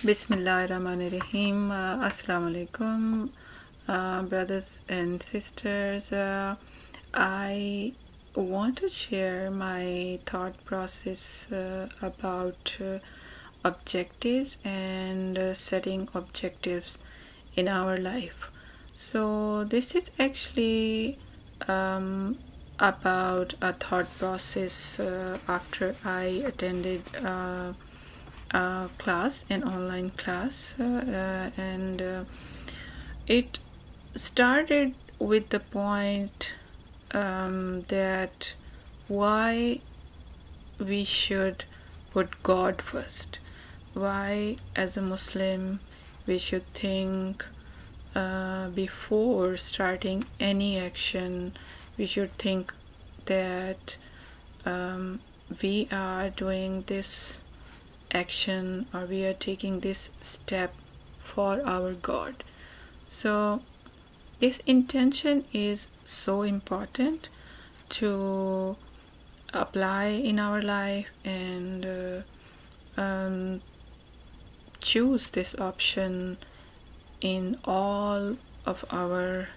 Bismillahirrahmanirrahim. Assalamu alaikum, brothers and sisters. I want to share my thought process about objectives and setting objectives in our life. So, this is actually about a thought process after I attended. Class, an online class, and it started with the point that why we should put God first. Why, as a Muslim, we should think before starting any action, we should think that we are doing this action or we are taking this step for our God. So this intention is so important to apply in our life and choose this option in all of our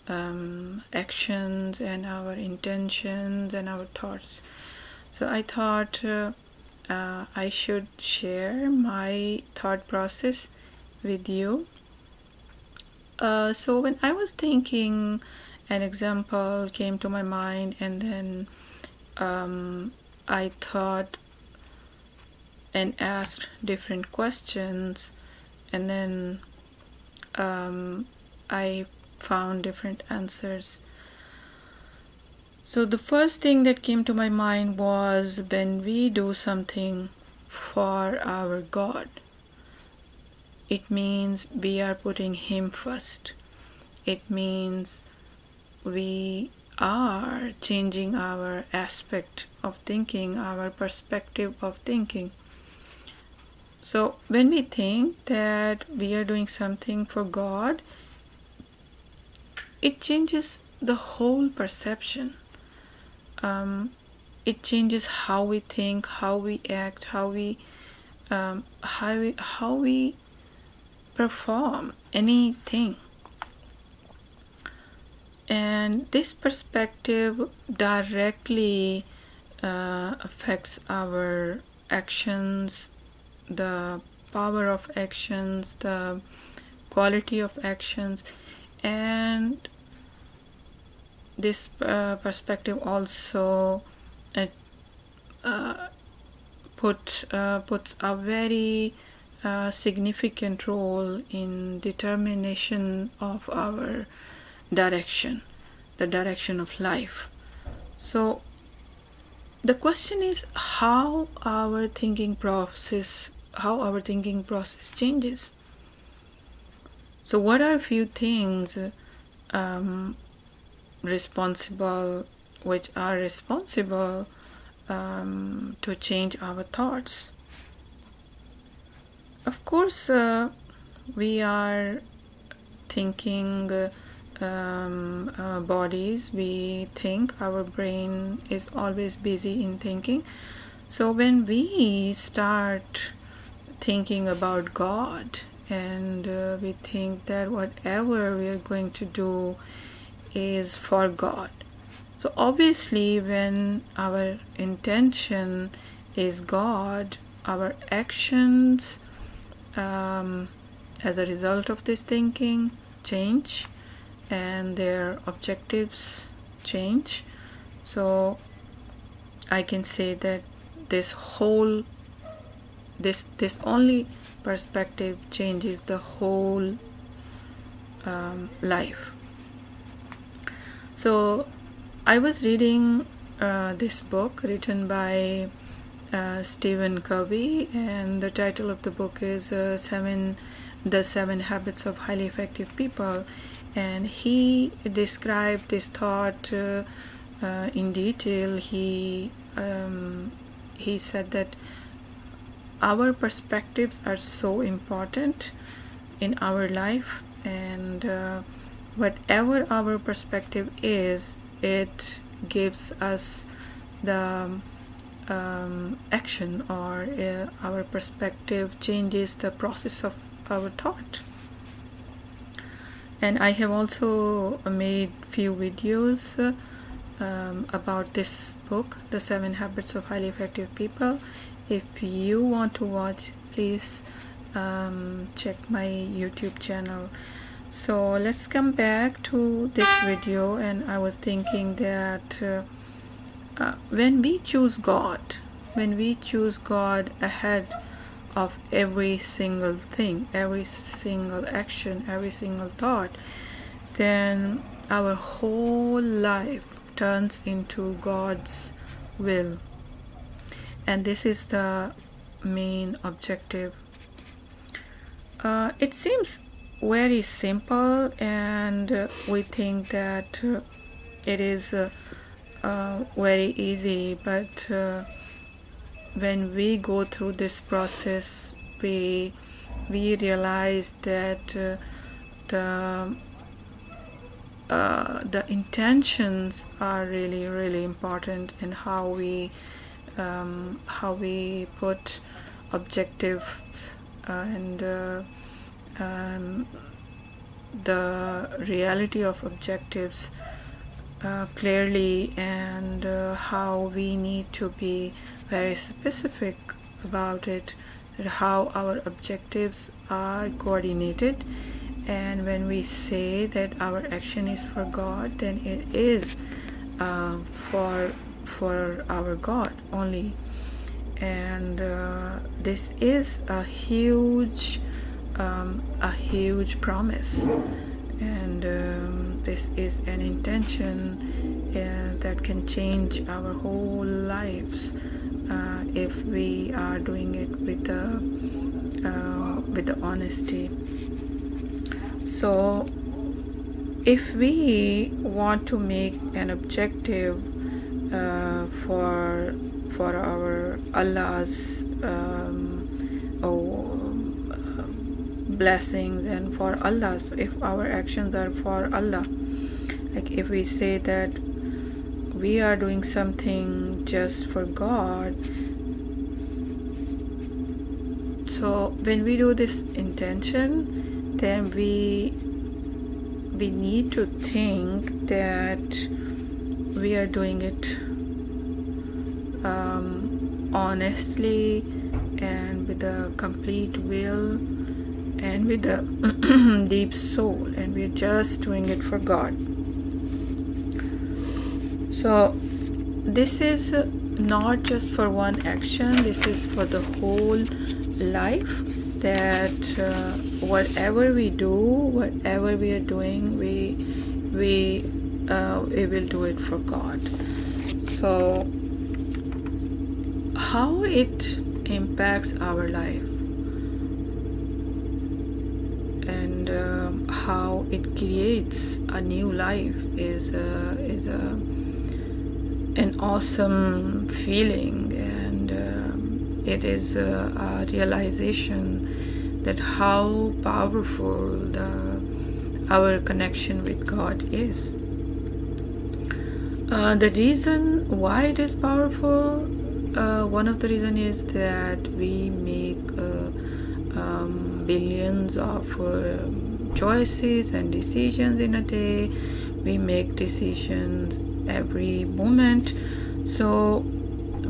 actions and our intentions and our thoughts. So I thought I should share my thought process with you. So when I was thinking, an example came to my mind, and then I thought and asked different questions, and then I found different answers. So the first thing that came to my mind was when we do something for our God, it means we are putting Him first. It means we are changing our aspect of thinking, our perspective of thinking. So when we think that we are doing something for God, it changes the whole perception. It changes how we think, how we act, how we perform anything. And this perspective directly affects our actions, the power of actions, the quality of actions, and this perspective also puts a very significant role in determination of our direction, the direction of life. So the question is how our thinking process changes. So what are a few things which are responsible to change our thoughts? Of course, we are thinking bodies. We think our brain is always busy in thinking. So when we start thinking about God and we think that whatever we are going to do is for God. So obviously when our intention is God, our actions as a result of this thinking change and their objectives change. So I can say that this only perspective changes the whole life. So I was reading this book written by Stephen Covey, and the title of the book is The 7 Habits of Highly Effective People, and he described this thought in detail. He said that our perspectives are so important in our life, and whatever our perspective is, it gives us the action, or our perspective changes the process of our thought. And I have also made few videos about this book, The 7 Habits of Highly Effective People. If you want to watch, please check my YouTube channel. So let's come back to this video. And I was thinking that when we choose God ahead of every single thing, every single action, every single thought, then our whole life turns into God's will. And this is the main objective. It seems very simple, and we think that it is very easy, but when we go through this process, we realize that the intentions are really, really important, and how we put objectives and the reality of objectives clearly, and how we need to be very specific about it, how our objectives are coordinated. And when we say that our action is for God, then it is for our God only. And this is a huge promise, and this is an intention that can change our whole lives if we are doing it with the honesty. So if we want to make an objective for our Allah's blessings and for Allah, so if our actions are for Allah, like if we say that we are doing something just for God, so when we do this intention, then we need to think that we are doing it honestly and with a complete will and with a deep soul, and we're just doing it for God. So this is not just for one action, this is for the whole life, that whatever we do, whatever we are doing, we will do it for God. So how it impacts our life, and how it creates a new life is an awesome feeling, and it is a realization that how powerful our connection with God is. The reason why it is powerful, one of the reasons is that we make billions of choices and decisions in a day. We make decisions every moment, so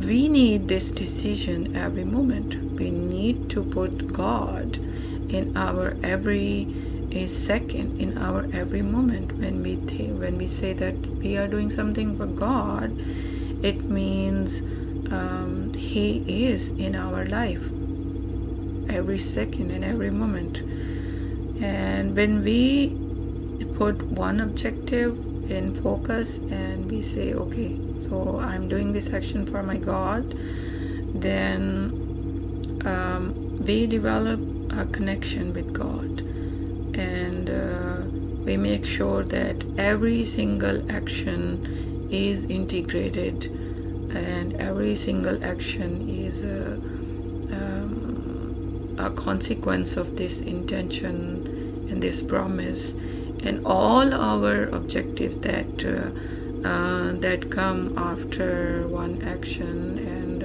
we need this decision every moment. We need to put God in our every second, in our every moment. When we say that we are doing something for God, it means He is in our life every second and every moment. And when we put one objective in focus and we say, okay, so I'm doing this action for my God, then we develop a connection with God, and we make sure that every single action is integrated, and every single action is a consequence of this intention and this promise, and all our objectives that come after one action, and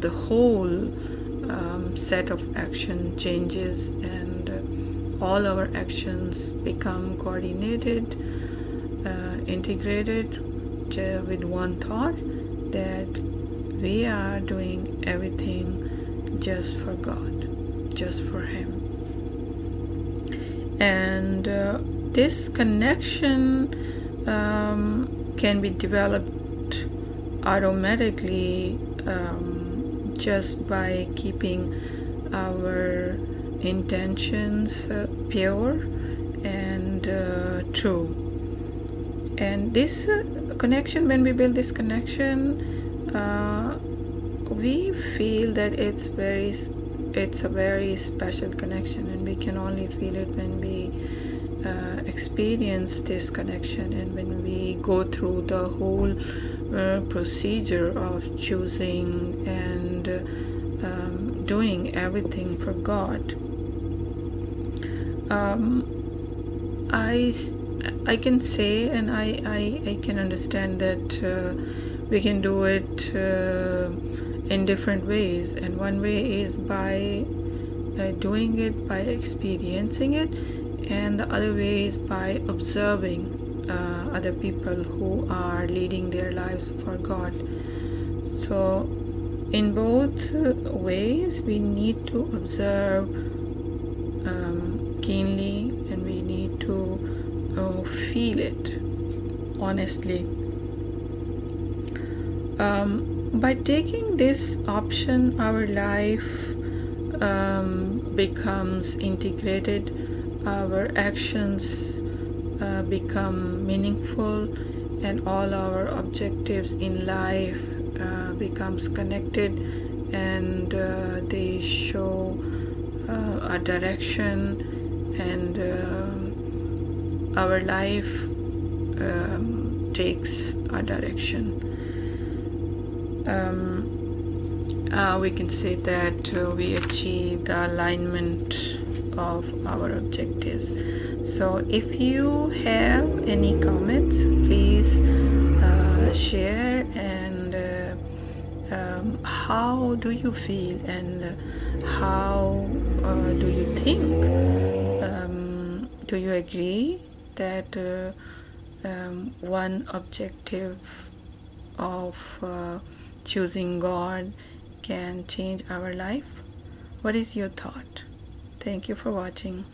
the whole set of action changes, and all our actions become coordinated, integrated with one thought, that we are doing everything just for God, just for Him. And this connection can be developed automatically just by keeping our intentions pure and true. And this connection, when we build this connection, we feel that it's a very special connection, and we can only feel it when we experience this connection, and when we go through the whole procedure of choosing and doing everything for God. I can say, and I can understand that we can do it in different ways, and one way is by doing it, by experiencing it, and the other way is by observing other people who are leading their lives for God. So in both ways we need to observe keenly, and we need to feel it honestly. By taking this option, our life becomes integrated, our actions become meaningful, and all our objectives in life becomes connected, and they show a direction, and our life takes a direction. We can say that we achieve the alignment of our objectives. So if you have any comments, please share, and how do you feel, and how do you think? Do you agree that one objective of choosing God can change our life? What is your thought? Thank you for watching.